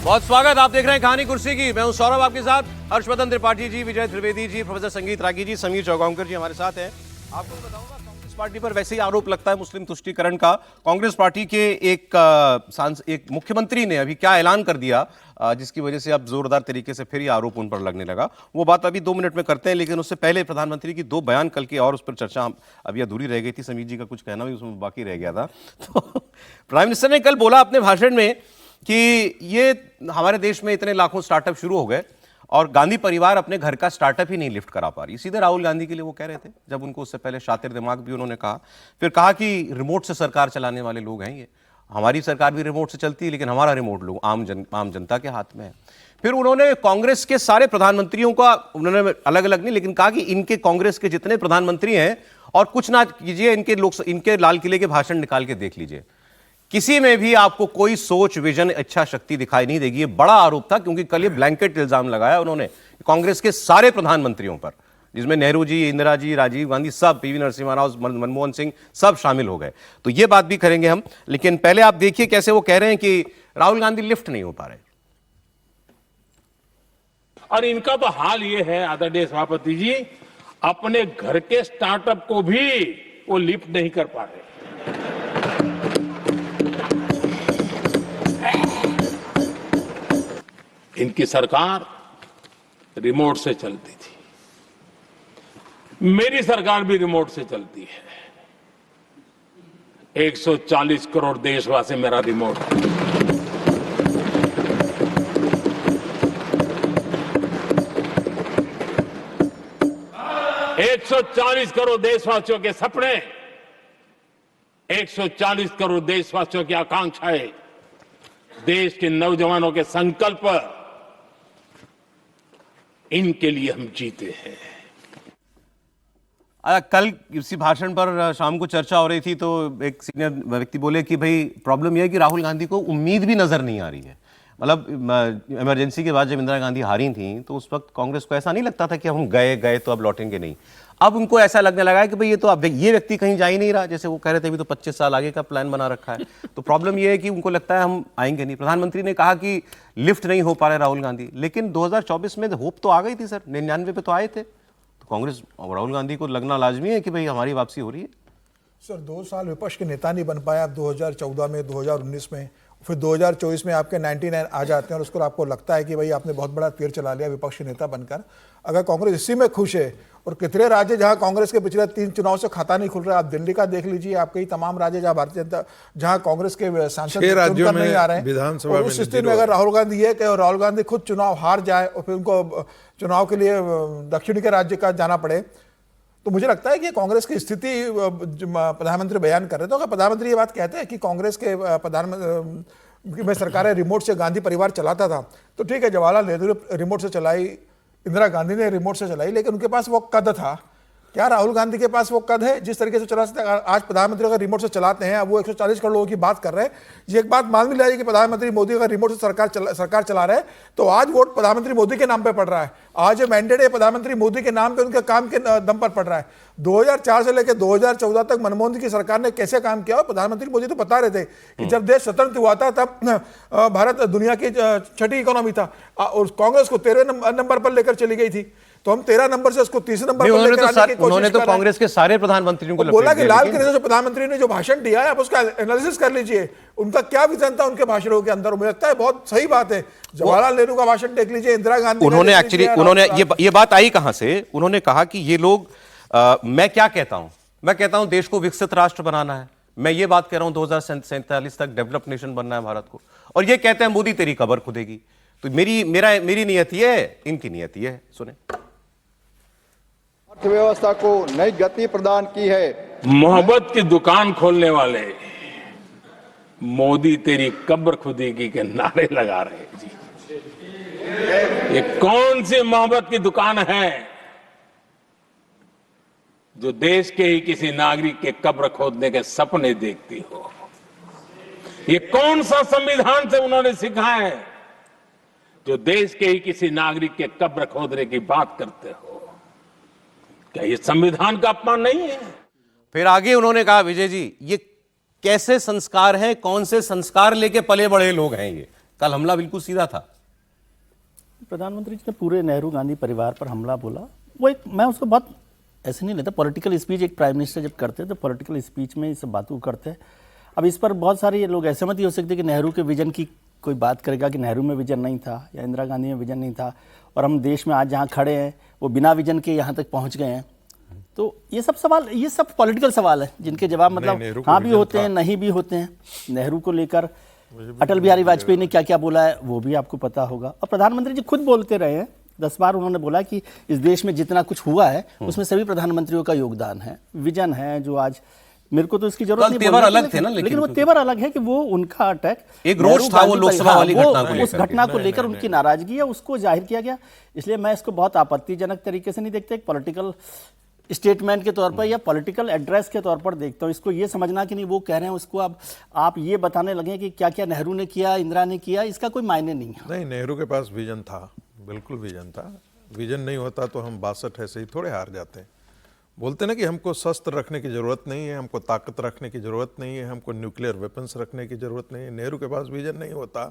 बहुत स्वागत। आप देख रहे हैं कहानी कुर्सी की। मैं हूं सौरभ, आपके साथ हर्षवर्धन त्रिपाठी जी, विजय त्रिवेदी जी, प्रोफेसर संगीत रागी जी, समीर चौगांवकर जी हमारे साथ हैं। आपको बताऊंगा, कांग्रेस पार्टी पर वैसे ही आरोप लगता है मुस्लिम तुष्टीकरण का। कांग्रेस पार्टी के एक मुख्यमंत्री ने अभी क्या ऐलान कर दिया, जिसकी वजह से अब जोरदार तरीके से फिर ये आरोप उन पर लगने लगा। वो बात अभी 2 मिनट में करते हैं, लेकिन उससे पहले प्रधानमंत्री की 2 बयान कल के, और उस पर चर्चा अभी अधूरी रह गई थी। समीर जी का कुछ कहना भी उसमें बाकी रह गया था। तो प्राइम मिनिस्टर ने कल बोला अपने भाषण में कि ये हमारे देश में इतने लाखों स्टार्टअप शुरू हो गए और गांधी परिवार अपने घर का स्टार्टअप ही नहीं लिफ्ट करा पा रही। सीधे राहुल गांधी के लिए वो कह रहे थे, जब उनको उससे पहले शातिर दिमाग भी उन्होंने कहा। फिर कहा कि रिमोट से सरकार चलाने वाले लोग हैं ये। हमारी सरकार भी रिमोट से चलती है, लेकिन हमारा रिमोट लोग आम जनता के हाथ में है। फिर उन्होंने कांग्रेस के सारे प्रधानमंत्रियों का, उन्होंने अलग अलग नहीं, लेकिन कहा कि इनके कांग्रेस के जितने प्रधानमंत्री हैं, और कुछ ना कीजिए, इनके लाल किले के भाषण निकाल के देख लीजिए, किसी में भी आपको कोई सोच, विजन, इच्छा शक्ति दिखाई नहीं देगी। ये बड़ा आरोप था, क्योंकि कल ये ब्लैंकेट इल्जाम लगाया उन्होंने कांग्रेस के सारे प्रधानमंत्रियों पर, जिसमें नेहरू जी, इंदिरा जी, राजीव गांधी, सब, पीवी नरसिम्हा राव, मनमोहन सिंह, सब शामिल हो गए। तो ये बात भी करेंगे हम, लेकिन पहले आप देखिए कैसे वो कह रहे हैं कि राहुल गांधी लिफ्ट नहीं हो पा रहे। और इनका तो हाल ये है आदरणीय सभापति जी, अपने घर के स्टार्टअप को भी वो लिफ्ट नहीं कर पा रहे। इनकी सरकार रिमोट से चलती थी, मेरी सरकार भी रिमोट से चलती है। 140 करोड़ देशवासी मेरा रिमोट। 140 करोड़ देशवासियों के सपने, 140 करोड़ देशवासियों की आकांक्षाएं, देश के नौजवानों के संकल्प, इनके लिए हम जीते हैं। कल इसी भाषण पर शाम को चर्चा हो रही थी, तो एक सीनियर व्यक्ति बोले कि भाई प्रॉब्लम यह है कि राहुल गांधी को उम्मीद भी नजर नहीं आ रही है। मतलब इमरजेंसी के बाद जब इंदिरा गांधी हारी थी, तो उस वक्त कांग्रेस को ऐसा नहीं लगता था कि हम गए तो अब लौटेंगे नहीं। अब उनको ऐसा लगने लगा है कि भाई ये तो अब ये व्यक्ति कहीं जा ही नहीं रहा। जैसे वो कह रहे थे अभी तो 25 साल आगे का प्लान बना रखा है। तो प्रॉब्लम ये है कि उनको लगता है हम आएंगे नहीं। प्रधानमंत्री ने कहा कि लिफ्ट नहीं हो पा रहे राहुल गांधी, लेकिन 2024 में होप तो आ गई थी सर, 99 पे तो आए थे। तो कांग्रेस और राहुल गांधी को लगना लाजमी है कि भाई हमारी वापसी हो रही है। सर 2 साल विपक्ष के नेता नहीं बन पाए आप 2014 में, 2019 में, फिर 2024 में आपके 99 आ जाते हैं, और उसको आपको लगता है कि भाई आपने बहुत बड़ा तीर चला लिया विपक्ष के नेता बनकर। अगर कांग्रेस इसी में खुश है, और कितने राज्य जहां कांग्रेस के पिछले 3 चुनाव से खाता नहीं खुल रहा है, आप दिल्ली का देख लीजिए, आपके ही तमाम राज्य जहां भारतीय जनता, जहां कांग्रेस के सांसद राज्यों में नहीं आ रहे हैं, विधानसभा उस स्थिति में अगर राहुल गांधी ये कहे और राहुल गांधी खुद चुनाव हार जाए और फिर उनको चुनाव के लिए दक्षिण के राज्य का जाना पड़े, तो मुझे लगता है कि कांग्रेस की स्थिति, प्रधानमंत्री बयान कर रहे थे, तो अगर प्रधानमंत्री ये बात कहते हैं कि कांग्रेस के प्रधानमंत्री में सरकारें रिमोट से गांधी परिवार चलाता था, तो ठीक है, जवाहरलाल नेहरू रिमोट से चलाई, इंदिरा गांधी ने रिमोट से चलाई, लेकिन उनके पास वो कद था। क्या राहुल गांधी के पास वो कद है जिस तरीके से चला सकते हैं? आज प्रधानमंत्री अगर रिमोट से चलाते हैं, अब वो 140 करोड़ लोगों की बात कर रहे हैं, ये एक बात मान भी लीजिए कि प्रधानमंत्री मोदी अगर रिमोट से सरकार चला रहे हैं, तो आज वोट प्रधानमंत्री मोदी के नाम पे पड़ रहा है। आज ये मैंडेट है प्रधानमंत्री मोदी के नाम पे, उनके काम के दम पर पड़ रहा है। 2004 से लेकर 2014 तक मनमोहन सिंह की सरकार ने कैसे काम किया, और प्रधानमंत्री मोदी तो बता रहे थे कि जब देश स्वतंत्र हुआ था तब भारत दुनिया की 6ठी इकोनॉमी था, और कांग्रेस को 13 नंबर पर लेकर चली गई थी, तो हम 13 नंबर से उसको 30 नंबर पर लेकर आने की कोशिश कर रहे हैं। उन्होंने तो कांग्रेस के सारे प्रधानमंत्रियों को बोला कि लाल किले से प्रधानमंत्री ने जो भाषण दिया है, आप उसका एनालिसिस कर लीजिए, उनका क्या विजन था उनके भाषणों के अंदर। मुझे लगता है बहुत सही बात है। जवाहरलाल नेहरू का भाषण देख लीजिए, इंदिरा गांधी, उन्होंने ये बात आई कहां से? उन्होंने कहा कि ये लोग, मैं क्या कहता हूं, मैं कहता हूं देश को विकसित राष्ट्र बनाना है। मैं ये बात कह रहा हूं 2047 तक डेवलप नेशन बनना है भारत को, और ये कहते हैं मोदी तेरी कब्र खुदेगी। तो मेरी नियत ये है, इनकी नियत ये है। सुने। अर्थव्यवस्था को नई गति प्रदान की है। मोहब्बत की दुकान खोलने वाले मोदी तेरी कब्र खुदेगी के नारे लगा रहे हैं जी। ये कौन सी मोहब्बत की दुकान है जो देश के ही किसी नागरिक के कब्र खोदने के सपने देखती हो? ये कौन सा संविधान से उन्होंने सीखा है जो देश के ही किसी नागरिक के कब्र खोदने की बात करते हो? क्या ये संविधान का अपमान नहीं है? फिर आगे उन्होंने कहा, विजय जी, ये कैसे संस्कार हैं, कौन से संस्कार लेके पले बड़े लोग हैं ये? कल हमला बिल्कुल सीधा था। प्रधानमंत्री जी ने पूरे नेहरू गांधी परिवार पर हमला बोला, वो एक, मैं उसको बहुत ऐसे नहीं लेता। पॉलिटिकल स्पीच एक प्राइम मिनिस्टर जब करते हैं तो पॉलिटिकल स्पीच में इस बातों को करते हैं। अब इस पर बहुत सारे लोग ऐसे मत ही हो सकते कि नेहरू के विजन की कोई बात करेगा कि नेहरू में विजन नहीं था या इंदिरा गांधी में विजन नहीं था, और हम देश में आज जहाँ खड़े हैं वो बिना विजन के यहाँ तक पहुँच गए हैं। तो ये सब सवाल, ये सब पॉलिटिकल सवाल है जिनके जवाब मतलब हाँ भी होते हैं, नहीं भी होते हैं। नेहरू को लेकर अटल बिहारी वाजपेयी ने क्या क्या बोला है वो भी आपको पता होगा, और प्रधानमंत्री जी खुद बोलते रहे हैं। 10 बार उन्होंने बोला कि इस देश में जितना कुछ हुआ है उसमें सभी प्रधानमंत्रियों का योगदान है, विजन है। जो आज मेरे को तो इसकी जरूरत नहीं, तेवर अलग थे ना, लेकिन वो तेवर अलग है कि वो उनका अटैक एक रोष था, वो लोकसभा वाली घटना को उस घटना को लेकर उनकी नाराजगी है, उसको जाहिर किया गया। इसलिए मैं इसको बहुत आपत्तिजनक तरीके से नहीं देखता, एक पॉलिटिकल स्टेटमेंट के तौर पर या पॉलिटिकल एड्रेस के तौर पर देखता हूँ। इसको ये समझना कि नहीं वो कह रहे हैं उसको अब आप ये बताने लगे कि क्या क्या नेहरू ने किया, इंदिरा ने किया, इसका कोई मायने नहीं है। नहीं, नेहरू के पास विजन था, बिल्कुल विजन था। विजन नहीं होता तो हम 62 ऐसे ही थोड़े हार जाते हैं। बोलते ना कि हमको शस्त्र रखने की जरूरत नहीं है, हमको ताकत रखने की जरूरत नहीं है, हमको न्यूक्लियर वेपन्स रखने की जरूरत नहीं है। नेहरू के पास विजन नहीं होता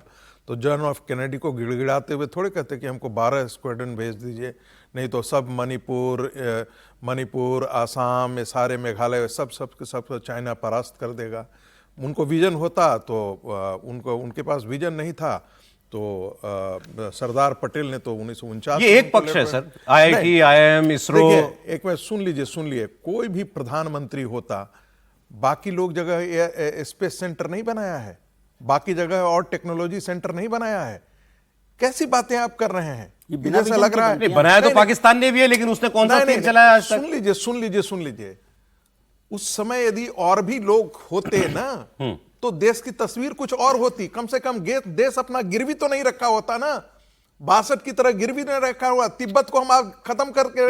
तो जॉन ऑफ कैनेडी को गिड़गिड़ाते हुए थोड़े कहते कि हमको 12 स्क्वाड्रन भेज दीजिए, नहीं तो सब मणिपुर, आसाम, ये सारे मेघालय सब चाइना परास्त कर देगा। उनको विजन होता तो उनके पास विजन नहीं था तो सरदार पटेल ने तो 1949 ये एक पक्ष है सर, IIT, IIM, इसरो। एक बार सुन लीजिए, कोई भी प्रधानमंत्री होता, बाकी लोग जगह स्पेस सेंटर नहीं बनाया है, बाकी जगह और टेक्नोलॉजी सेंटर नहीं बनाया है। कैसी बातें आप कर रहे हैं? जैसा लग रहा है बनाया तो पाकिस्तान ने भी है, लेकिन उसने कौन सा तीर चलाया आज तक? सुन लीजिए, उस समय यदि और भी लोग होते ना तो देश की तस्वीर कुछ और होती। कम से कम देश अपना गिरवी तो नहीं रखा होता ना, 62 की तरह गिरवी नहीं रखा हुआ। तिब्बत को हम खत्म करके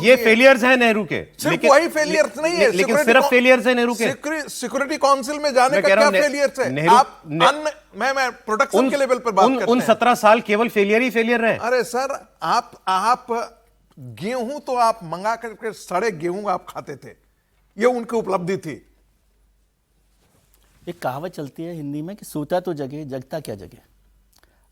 ये फेलियर्स हैं नेहरू के, सिर्फ वही फेलियर्स नहीं है, लेकिन सिर्फ फेलियर्स हैं नेहरू के। सिक्योरिटी काउंसिल में जाने का क्या फेलियर्स है? आप मैं प्रोडक्शन के लेवल पर बात करते हैं। उन 17 साल केवल फेलियर ही फेलियर रहे। अरे सर, आप गेहूं तो आप मंगा करके सड़े गेहूं आप खाते थे, ये उनकी उपलब्धि थी। एक कहावत चलती है हिंदी में कि सोता तो जगे, जगता क्या जगे।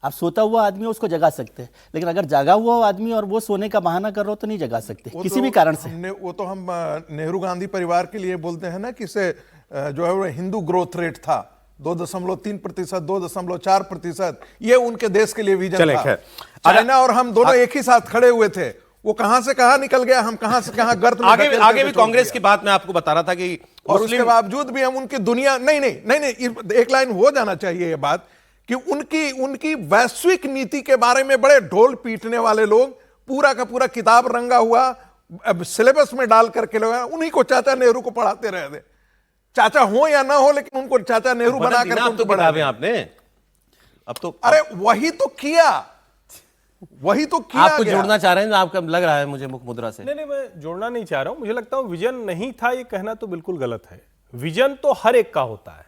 आप सोता हुआ आदमी उसको जगा सकते हैं, लेकिन अगर जागा हुआ आदमी और वो सोने का बहाना कर रहा हो तो नहीं जगा सकते किसी भी कारण से। वो तो हम नेहरू गांधी परिवार के लिए बोलते हैं ना कि से जो है वो हिंदू ग्रोथ रेट था 2.3%, 2.4%, ये उनके देश के लिए विजन था। चाइना और हम दोनों एक ही साथ खड़े हुए थे, वो कहां से कहां निकल गया, हम कहां से कहां गर्त में आगे भी कांग्रेस की बात मैं आपको बता रहा था कि और उसके बावजूद भी हम उनकी दुनिया नहीं, एक लाइन हो जाना चाहिए ये बात कि उनकी वैश्विक नीति के बारे में बड़े ढोल पीटने वाले लोग पूरा का पूरा किताब रंगा हुआ सिलेबस में डाल करके लोग उन्हीं को चाचा नेहरू को पढ़ाते रहे थे। चाचा हो या ना हो, लेकिन उनको चाचा नेहरू बना कर तो किताबें आपने अब तो अरे वही तो किया आपको जोड़ना चाह रहे हैं, आपका लग रहा है मुझे मुख मुद्रा से। नहीं, मैं जोड़ना नहीं चाह रहा हूं। मुझे लगता है विजन नहीं था, ये कहना तो बिल्कुल गलत है। विजन तो हर एक का होता है।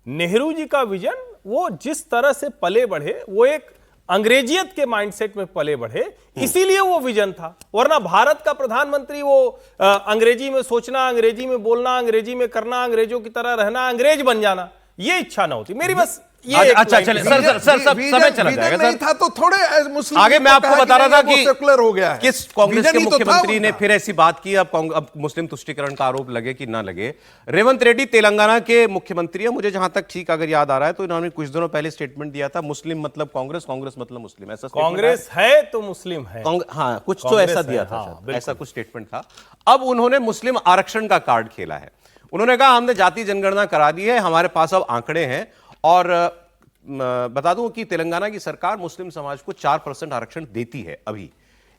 नेहरू जी का विजन, वो जिस तरह से पले बढ़े, वो एक अंग्रेजियत के माइंडसेट में पले बढ़े, इसीलिए वो विजन था। वरना भारत का प्रधानमंत्री वो अंग्रेजी में सोचना, अंग्रेजी में बोलना, अंग्रेजी में करना, अंग्रेजों की तरह रहना, अंग्रेज बन जाना, ये इच्छा ना होती। मेरी बस ये अच्छा चले सर समय चला जाएगा नहीं था तो थोड़े मुस्लिम आगे मैं आपको बता रहा था कि सेकुलर हो गया है। किस कांग्रेस के मुख्यमंत्री ने फिर ऐसी बात की, अब मुस्लिम तुष्टीकरण का आरोप लगे कि ना लगे। रेवंत रेड्डी तेलंगाना के मुख्यमंत्री है, मुझे जहां तक ठीक अगर याद आ रहा है तो इन्होंने कुछ दिनों पहले स्टेटमेंट दिया था, मुस्लिम मतलब कांग्रेस, कांग्रेस मतलब मुस्लिम, ऐसा कांग्रेस है तो मुस्लिम है। हाँ, कुछ तो ऐसा दिया था, ऐसा कुछ स्टेटमेंट था। अब उन्होंने मुस्लिम आरक्षण का कार्ड खेला है। उन्होंने कहा हमने जाति जनगणना करा दी है, हमारे पास अब आंकड़े हैं, और बता दूं कि तेलंगाना की सरकार मुस्लिम समाज को 4% आरक्षण देती है अभी,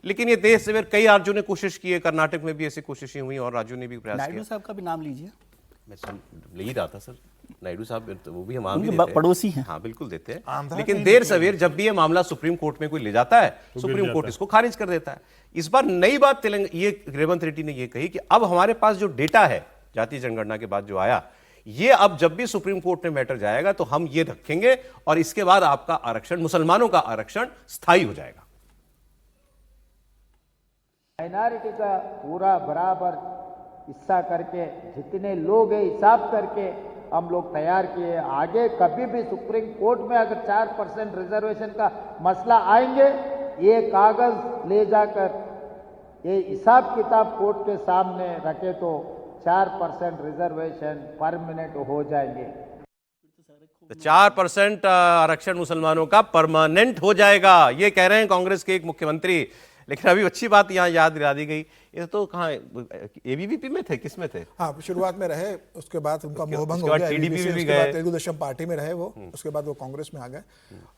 लेकिन ये देश से कई राज्यों ने कोशिश की है, कर्नाटक में भी ऐसी कोशिशें हुई और राज्यों ने भी प्रयास किया। नायडू साहब का भी नाम लीजिए। मैं ले ही रहा था सर, नायडू साहब वो भी हम देते हैं, पड़ोसी हैं। हाँ बिल्कुल देते हैं, लेकिन देर सवेर जब भी ये मामला सुप्रीम कोर्ट में कोई ले जाता है, सुप्रीम कोर्ट इसको खारिज कर देता है। इस बार नई बात ये रेवंत रेड्डी ने ये कही कि अब हमारे पास जो डेटा है जातीय जनगणना के बाद जो आया, ये अब जब भी सुप्रीम कोर्ट में मैटर जाएगा तो हम ये रखेंगे और इसके बाद आपका आरक्षण, मुसलमानों का आरक्षण स्थायी हो जाएगा। माइनॉरिटी का पूरा बराबर हिस्सा करके जितने लोग हैं हिसाब करके हम लोग तैयार किए। आगे कभी भी सुप्रीम कोर्ट में अगर 4% रिजर्वेशन का मसला आएंगे, ये कागज ले जाकर ये हिसाब किताब कोर्ट के सामने रखे तो 4% रिजर्वेशन परमानेंट हो जाएंगे। 4% आरक्षण मुसलमानों का परमानेंट हो जाएगा, ये कह रहे हैं कांग्रेस के एक मुख्यमंत्री। लेकिन अभी अच्छी बात यहां याद दिला दी गई, ये तो कहाँ एबीवीपी में थे, किस में थे? हाँ, शुरुआत में रहे, उसके बाद उनका मोहभंग हो बाद गया, टीडीपी में भी उसके बाद गए। तेलुगु देशम पार्टी में रहे वो, उसके बाद वो कांग्रेस में आ गए।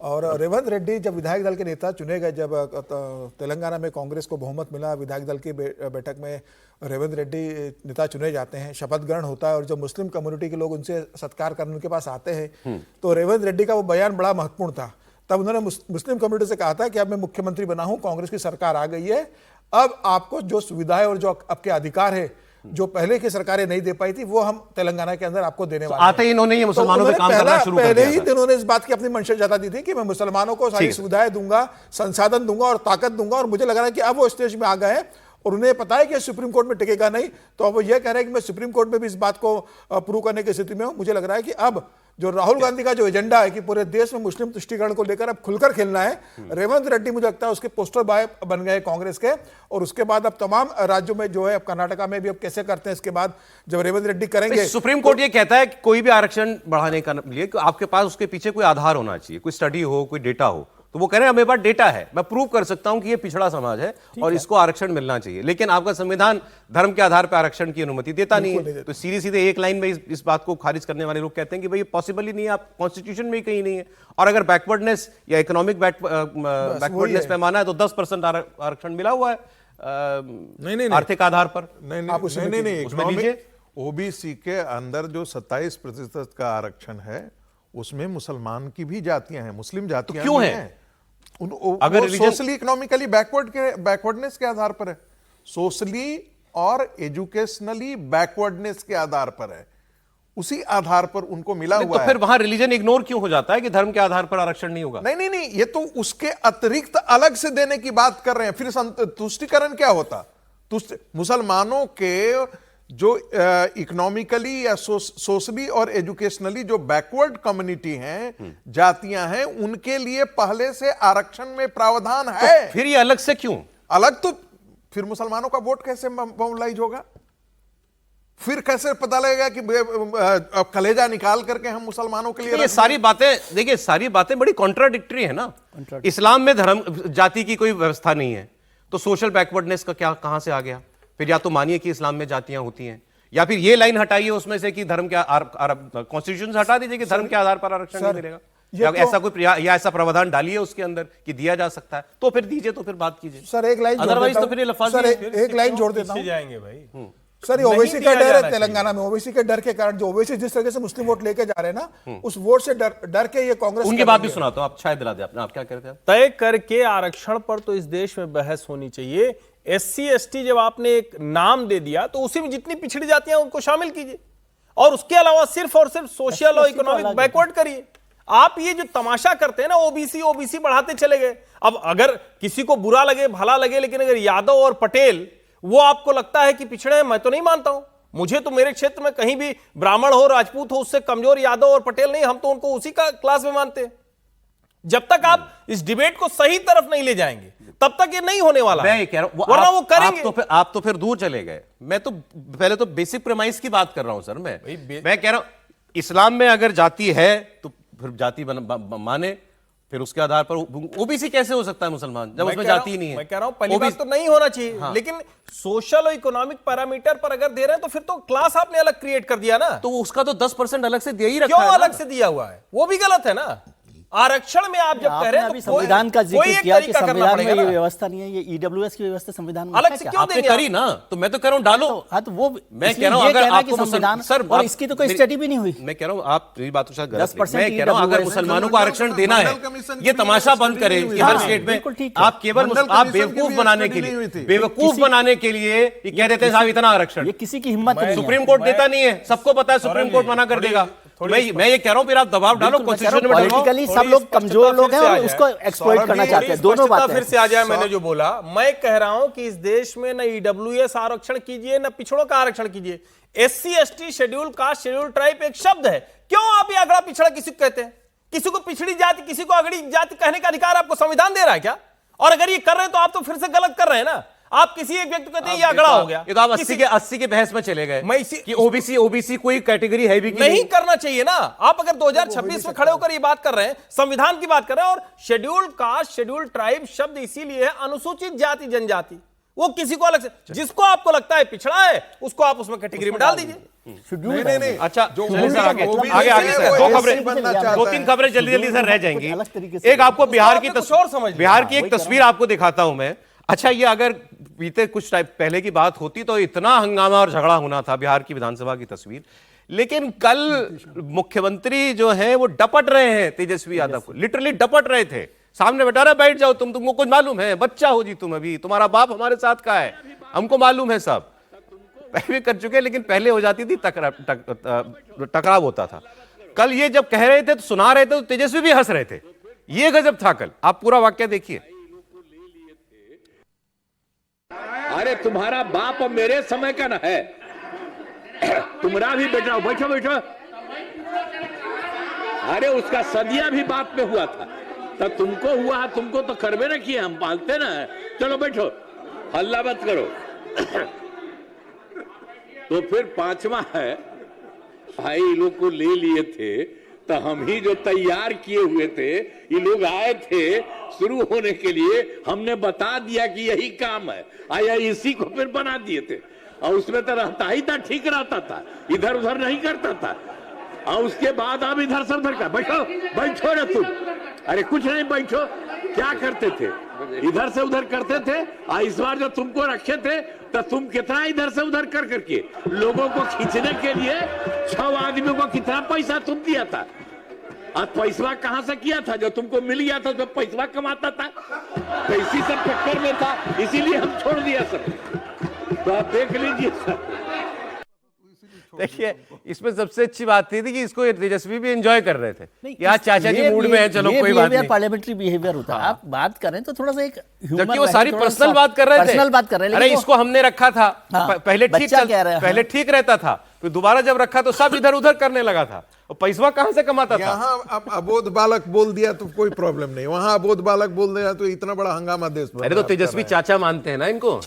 और रेवंत रेड्डी जब विधायक दल के नेता चुने गए, जब तेलंगाना में कांग्रेस को बहुमत मिला, विधायक दल की बैठक में रेवंत रेड्डी नेता चुने जाते हैं, शपथ ग्रहण होता है और जब मुस्लिम कम्युनिटी के लोग उनसे सत्कार करने उनके पास आते हैं, तो रेवंत रेड्डी का वो बयान बड़ा महत्वपूर्ण था। तब उन्होंने मुस्लिम कम्युनिटी से कहा था कि अब मैं मुख्यमंत्री बना हूं, कांग्रेस की सरकार आ गई है, अब आपको जो सुविधाएं और जो आपके अधिकार है जो पहले की सरकारें नहीं दे पाई थी, वो हम तेलंगाना के अंदर आपको देने वाले हैं। आते ही इन्होंने ये मुसलमानों पे काम करना शुरू कर पहले दिया ही था। दिन उन्होंने इस बात की अपनी मंशा जता दी थी कि मैं मुसलमानों को सारी सुविधाएं दूंगा, संसाधन दूंगा और ताकत दूंगा। और मुझे लग रहा है कि अब वो स्टेज में आ गए हैं और उन्हें पता है कि सुप्रीम कोर्ट में टिकेगा नहीं, तो अब वो ये कह रहे हैं कि मैं सुप्रीम कोर्ट में भी इस बात को प्रूव करने की स्थिति में हूं। मुझे लग रहा है कि अब जो राहुल गांधी का जो एजेंडा है कि पूरे देश में मुस्लिम तुष्टीकरण को लेकर अब खुलकर खेलना है, रेवंत रेड्डी मुझे लगता है उसके पोस्टर बॉय बन गए कांग्रेस के। और उसके बाद अब तमाम राज्यों में जो है, अब कर्नाटका में भी अब कैसे करते हैं, इसके बाद जब रेवंत रेड्डी करेंगे। सुप्रीम कोर्ट ये कहता है कि कोई भी आरक्षण बढ़ाने का लिए आपके पास उसके पीछे कोई आधार होना चाहिए, कोई स्टडी हो, कोई डेटा हो। तो वो कह रहे हैं मेरे पास डेटा है, मैं प्रूव कर सकता हूं कि ये पिछड़ा समाज है और इसको आरक्षण मिलना चाहिए। लेकिन आपका संविधान धर्म के आधार पर आरक्षण की अनुमति देता नहीं है। तो सीधे सीधे एक लाइन में इस बात को खारिज करने वाले लोग कहते हैं कि भाई ये पॉसिबल ही नहीं है, आप कॉन्स्टिट्यूशन में ही कहीं नहीं है। और अगर बैकवर्डनेस या इकोनॉमिक बैकवर्डनेस पे माना है तो 10% आरक्षण मिला हुआ है नहीं आर्थिक आधार पर। नहीं, उसमें लीजिए। ओबीसी के अंदर जो 27% का आरक्षण है, उसमें मुसलमान की भी जातियां हैं, मुस्लिम जातियां क्यों भी है? हैं। अगर वो सोशली इकोनॉमिकली बैकवर्डनेस के आधार पर है, सोशली और एजुकेशनली बैकवर्डनेस के आधार पर है, उसी आधार पर उनको मिला हुआ तो है। फिर वहां रिलीजन इग्नोर क्यों हो जाता है कि धर्म के आधार पर आरक्षण नहीं होगा? नहीं, ये तो उसके अतिरिक्त अलग से देने की बात कर रहे हैं। फिर तुष्टीकरण क्या होता? मुसलमानों के जो इकोनॉमिकली या सोशली और एजुकेशनली जो बैकवर्ड कम्युनिटी हैं, जातियां हैं, उनके लिए पहले से आरक्षण में प्रावधान है। तो फिर ये अलग से क्यों? अलग तो फिर मुसलमानों का वोट कैसे मोबिलाइज होगा? फिर कैसे पता लगेगा कि कलेजा निकाल करके हम मुसलमानों के लिए ये सारी बातें, देखिए सारी बातें बड़ी कॉन्ट्राडिक्टरी है ना। इस्लाम में धर्म जाति की कोई व्यवस्था नहीं है, तो सोशल बैकवर्डनेस का क्या कहां से आ गया? फिर या तो मानिए कि इस्लाम में जातियां होती हैं, या फिर ये लाइन हटाइए उसमें से कि धर्म के कॉन्स्टिट्यूशन से हटा दीजिए कि धर्म के आधार पर आरक्षण नहीं मिलेगा, या ऐसा कोई या ऐसा प्रावधान डालिए उसके अंदर कि दिया जा सकता है, तो फिर दीजिए, तो फिर बात कीजिए। सर एक लाइन अदरवाइज तो फिर ये लफाजी एक लाइन जोड़ देता हूं जाएंगे भाई। सर, ये ओवैसी का डर है तेलंगाना में, ओवैसी के डर के कारण जो ओवैसी जिस तरह से मुस्लिम वोट लेके जा रहे हैं ना, उस वोट से डर के ये कांग्रेस उनकी बात भी सुना तो आप शायद दिला दे अपने, आप क्या कहते हैं? तय करके आरक्षण पर तो इस देश में बहस होनी चाहिए। SC ST जब आपने एक नाम दे दिया तो उसी में जितनी पिछड़ी जातियां उनको शामिल कीजिए, और उसके अलावा सिर्फ और सिर्फ सोशल और इकोनॉमिक बैकवर्ड करिए। आप ये जो तमाशा करते हैं ना, ओबीसी बढ़ाते चले गए। अब अगर किसी को बुरा लगे भला लगे, लेकिन अगर यादव और पटेल वो आपको लगता है कि पिछड़े हैं, मैं तो नहीं मानता हूं। मुझे तो मेरे क्षेत्र में कहीं भी ब्राह्मण हो, राजपूत हो, उससे कमजोर यादव और पटेल नहीं, हम तो उनको उसी का क्लास में मानते हैं। जब तक आप इस डिबेट को सही तरफ नहीं ले जाएंगे तब तक ये नहीं होने वाला। मैं ये कह रहा हूं, वरना वो करेंगे। आप तो फिर दूर चले गए। मैं तो पहले तो बेसिक प्रेमाइस की बात कर रहा हूं सर। मैं कह रहा हूं इस्लाम में अगर जाति है तो फिर जाति माने, फिर उसके आधार पर ओबीसी कैसे हो सकता है मुसलमान जब उसमें जाति ही नहीं है? मैं कह रहा हूं पहली बात तो नहीं होना चाहिए। हाँ। लेकिन सोशल और इकोनॉमिक पैरामीटर पर अगर दे रहे हैं तो फिर तो क्लास आपने अलग क्रिएट कर दिया ना। तो उसका तो 10% अलग से दिया ही रखा है। क्यों अलग से दिया हुआ है? वो भी गलत है ना। आरक्षण में आप जब कह रहे हैं तो संविधान का जिक्र किया कि संविधान में ये व्यवस्था नहीं है, ये ईडब्ल्यूएस की व्यवस्था संविधान में अलग से क्यों आपने करी ना, तो मैं तो कह रहा हूं डालो। हाँ तो वो मैं कह रहा हूं अगर आपको संविधान सर, और इसकी तो कोई स्टडी भी नहीं हुई। मैं कह रहा हूं आप मेरी बात शायद गलत है। 10% मैं कह रहा हूं अगर मुसलमानों को आरक्षण देना है, ये तमाशा बंद करे कि हर स्टेट में आप केवल आप बेवकूफ बनाने के लिए ये कह देते हैं साहब इतना आरक्षण। ये किसी की हिम्मत नहीं है। सुप्रीम कोर्ट देता नहीं है, सबको पता है सुप्रीम कोर्ट मना कर देगा। मैं ये कह रहा हूं, फिर आप दबाव डालो, कॉन्स्टिट्यूशन में डालो। पॉलिटिकली सब लोग कमजोर लोग हैं और उसको एक्सप्लॉइट करना चाहते हैं। दोनों स्पष्टता बातें फिर से आ जाए। मैंने जो बोला, मैं कह रहा हूं कि इस देश में न ईडब्ल्यूएस आरक्षण कीजिए न पिछड़ों का आरक्षण कीजिए। SC ST schedule caste schedule tribe एक शब्द है। क्यों आप ये अगड़ा पिछड़ा किसी को कहते हैं? किसी को पिछड़ी जाति किसी को अगड़ी जाति कहने का अधिकार आपको संविधान दे रहा है क्या? और अगर ये कर रहे हैं तो आप तो फिर से गलत कर रहे हैं ना। आप किसी एक व्यक्ति को कहते हैं ये अगड़ा हो गया। ये तो आप 80 के बहस में चले गए। मैं इसी कि ओबीसी कोई कैटेगरी है भी कि नहीं करना चाहिए ना। आप अगर 2026 में खड़े होकर ये बात कर रहे हैं, संविधान की बात कर रहे हैं, और शेड्यूल्ड कास्ट शेड्यूल्ड ट्राइब शब्द इसीलिए है अनुसूचित जाति जनजाति। वो किसी को अलग से, जिसको आपको लगता है पिछड़ा है, उसको आप उसमें कैटेगरी में डाल दीजिए। नहीं। अच्छा, चलिए सर, आगे सर, दो तीन खबरें जल्दी सर रह जाएंगी। एक आपको बिहार की बिहार की एक तस्वीर आपको दिखाता हूं मैं। अच्छा, ये अगर बीते कुछ टाइम पहले की बात होती तो इतना हंगामा और झगड़ा होना था। बिहार की विधानसभा की तस्वीर। लेकिन कल मुख्यमंत्री जो है वो डपट रहे हैं तेजस्वी यादव को, लिटरली डपट रहे थे। सामने बैठा रहा, बैठ जाओ, तुमको कुछ मालूम है, बच्चा हो जी तुम, अभी तुम्हारा बाप हमारे साथ का है, हमको मालूम है सब। पहले कर चुके, लेकिन पहले हो जाती थी टकराव होता था। कल ये जब कह रहे थे तो सुना रहे थे तो तेजस्वी भी हंस रहे थे। ये गजब था कल। आप पूरा वाक्य देखिए। अरे तुम्हारा बाप मेरे समय का ना है, तुम्हारा भी बेटा, बैठो बैठो। अरे उसका सदिया भी बात में हुआ था, तो तुमको हुआ, तुमको तो करवे ना किए, हम पालते ना। चलो बैठो, हल्ला मत करो। तो फिर पांचवा है, भाई लोग को ले लिए थे तो हम ही जो तैयार किए हुए थे, ये लोग आए थे शुरू होने के लिए, हमने बता दिया कि यही काम है, आया इसी को फिर बना दिए थे। और उसमें तो रहता ही था, ठीक रहता था, इधर उधर नहीं करता था। और उसके बाद अब इधर से उधर का, बैठो बैठो ना तुम, अरे कुछ नहीं बैठो। क्या करते थे? इधर से उधर करते थे। और इस बार जो तुमको रखे थे तो तुम कितना इधर से उधर कर करके लोगों को खींचने के लिए 6 आदमियों को कितना पैसा तुम दिया था? और पैसा कहां से किया था? जो तुमको मिल गया था तो पैसा कमाता था, तो इसी सब चक्कर में था, इसीलिए हम छोड़ दिया सब। तो आप देख लीजिए सर। देखिए, इसमें सबसे अच्छी बात थी कि इसको तेजस्वी भी एंजॉय कर रहे थे कि आज चाचा जी मूड में है, चलो कोई बात नहीं। पार्लियामेंट्री बिहेवियर होता है। आप बात करें तो थोड़ा सा एक जबकि वो सारी पर्सनल बात कर रहे थे। पर्सनल बात कर रहे हैं। अरे इसको हमने रखा था, पहले ठीक रहता था, फिर दोबारा जब रखा तो सब इधर उधर करने लगा था। और पैसा कहां से कमाता था? यहाँ अब अबोध बालक बोल दिया तो कोई प्रॉब्लम नहीं, वहां अबोध बालक बोल दिया तो इतना बड़ा हंगामा देश में। अरे तो तेजस्वी चाचा मानते हैं ना इनको।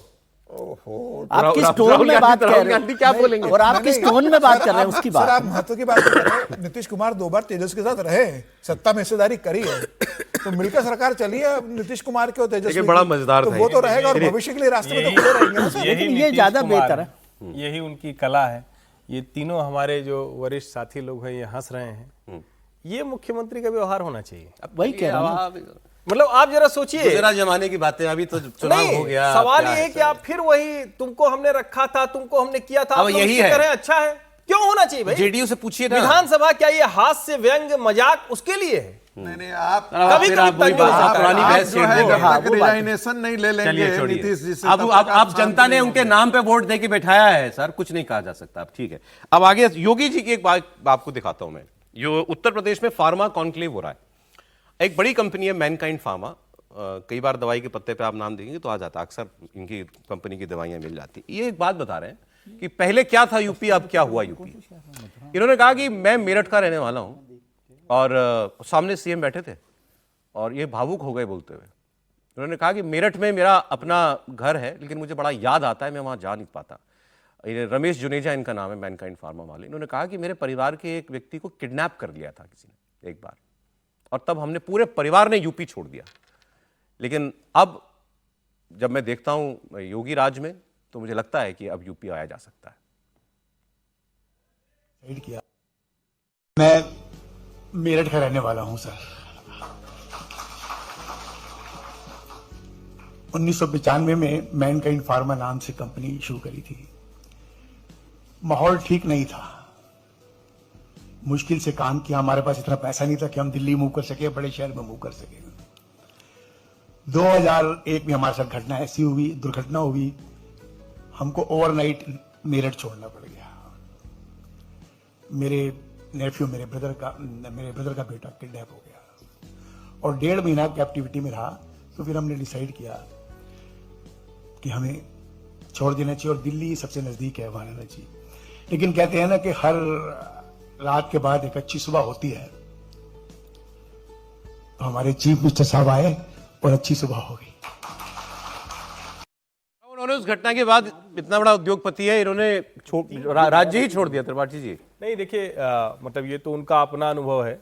आप किस टोन में बात कर रहे हैं, क्या बोलेंगे? और आप किस टोन में बात कर रहे हैं उसकी बात। सर, आप महत्व की बात कर रहे हैं। नीतीश कुमार 2 बार तेजस्वी के साथ रहे, सत्ता में हिस्सेदारी करी है, तो मिलकर सरकार चली है नीतीश कुमार के और तेजस्वी। बड़ा मजेदार तो था वो तो रहेगा और भविष्य के लिए रास्ते में तो खुले रहेंगे। लेकिन ये ज्यादा बेहतर है, यही उनकी कला है। ये तीनों हमारे जो वरिष्ठ साथी लोग हैं ये हंस रहे हैं। ये मुख्यमंत्री का व्यवहार होना चाहिए। वही कह रहा हूं। मतलब आप जरा सोचिए, गुजरात जमाने की बातें, अभी तो चुनाव हो गया। सवाल ये है कि आप फिर वही, तुमको हमने रखा था, तुमको हमने किया था, अब यही है। अच्छा है, क्यों होना चाहिए भाई? जेडीयू से पूछिए ना। विधानसभा क्या ये हास्य व्यंग मजाक उसके लिए है? नहीं, आप कभी पुरानी बहस छेड़ देंगे। जब तक रिजाइनेशन नहीं ले लेंगे नीतीश जी से, अब जनता ने उनके नाम पे वोट दे के बैठाया है सर, कुछ नहीं कहा जा सकता। अब ठीक है, अब आगे योगी जी की एक बात आपको दिखाता हूं मैं। जो उत्तर प्रदेश में फार्मा कॉन्क्लेव हो रहा है, एक बड़ी कंपनी है मैनकाइंड फार्मा। कई बार दवाई के पत्ते पे आप नाम देंगे तो आ जाता, अक्सर इनकी कंपनी की दवाइयां मिल जाती। ये एक बात बता रहे हैं कि पहले क्या था यूपी, अब क्या हुआ यूपी। इन्होंने कहा कि मैं मेरठ का रहने वाला हूं, और सामने सीएम बैठे थे और ये भावुक हो गए बोलते हुए। उन्होंने कहा कि मेरठ में मेरा अपना घर है, लेकिन मुझे बड़ा याद आता है, मैं वहां जा नहीं पाता। रमेश जुनेजा इनका नाम है, मैनकाइंड फार्मा वाले। इन्होंने कहा कि मेरे परिवार के एक व्यक्ति को किडनैप कर लिया था किसी ने एक बार, और तब हमने पूरे परिवार ने यूपी छोड़ दिया। लेकिन अब जब मैं देखता हूं योगी राज में, तो मुझे लगता है कि अब यूपी आया जा सकता है। मैं मेरठ का रहने वाला हूं सर। 1995 में मैनकाइंड फार्मा नाम से कंपनी शुरू करी थी। माहौल ठीक नहीं था, मुश्किल से काम किया। हमारे पास इतना पैसा नहीं था कि हम दिल्ली मूव कर सके, बड़े शहर में मूव कर सके। 2001 में हमारे साथ घटना ऐसी हुई, दुर्घटना हुई, हमको ओवरनाइट मेरठ छोड़ना पड़ गया। मेरे नेफ्यू मेरे ब्रदर का बेटा किडनैप हो गया और 1.5 महीना कैप्टिविटी में रहा। तो फिर हमने डिसाइड किया कि हमें छोड़ देना चाहिए और दिल्ली सबसे नजदीक है, वहां रहना चाहिए। लेकिन कहते हैं ना कि हर रात के बाद एक अच्छी सुबह होती है, तो हमारे चीफ मिनिस्टर साहब आए और अच्छी सुबह हो गई। उन्होंने उस घटना के बाद, इतना बड़ा उद्योगपति है, इन्होंने राज्य ही छोड़ दिया। त्रिपाठी जी, नहीं देखिए, मतलब ये तो उनका अपना अनुभव है,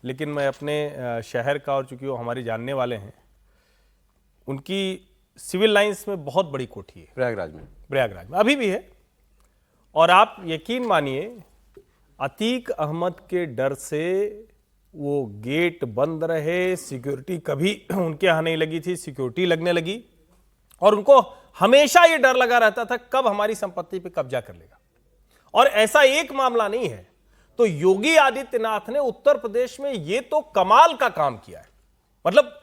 लेकिन मैं अपने शहर का, और चूंकि वो हमारे जानने वाले हैं, उनकी सिविल लाइंस में बहुत बड़ी कोठी है, प्रयागराज में अभी भी है। और आप यकीन मानिए, अतीक अहमद के डर से वो गेट बंद रहे, सिक्योरिटी कभी उनके यहाँ नहीं लगी थी, सिक्योरिटी लगने लगी, और उनको हमेशा ये डर लगा रहता था कब हमारी संपत्ति पे कब्जा कर लेगा। और ऐसा एक मामला नहीं है। तो योगी आदित्यनाथ ने उत्तर प्रदेश में ये तो कमाल का काम किया है। मतलब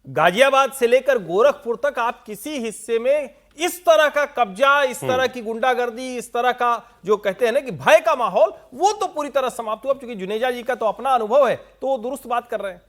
गाजियाबाद से लेकर गोरखपुर तक आप किसी हिस्से में इस तरह का कब्जा, इस तरह की गुंडागर्दी, इस तरह का जो कहते हैं ना कि भय का माहौल, वो तो पूरी तरह समाप्त हुआ। क्योंकि जुनेजा जी का तो अपना अनुभव है, तो वो दुरुस्त बात कर रहे हैं।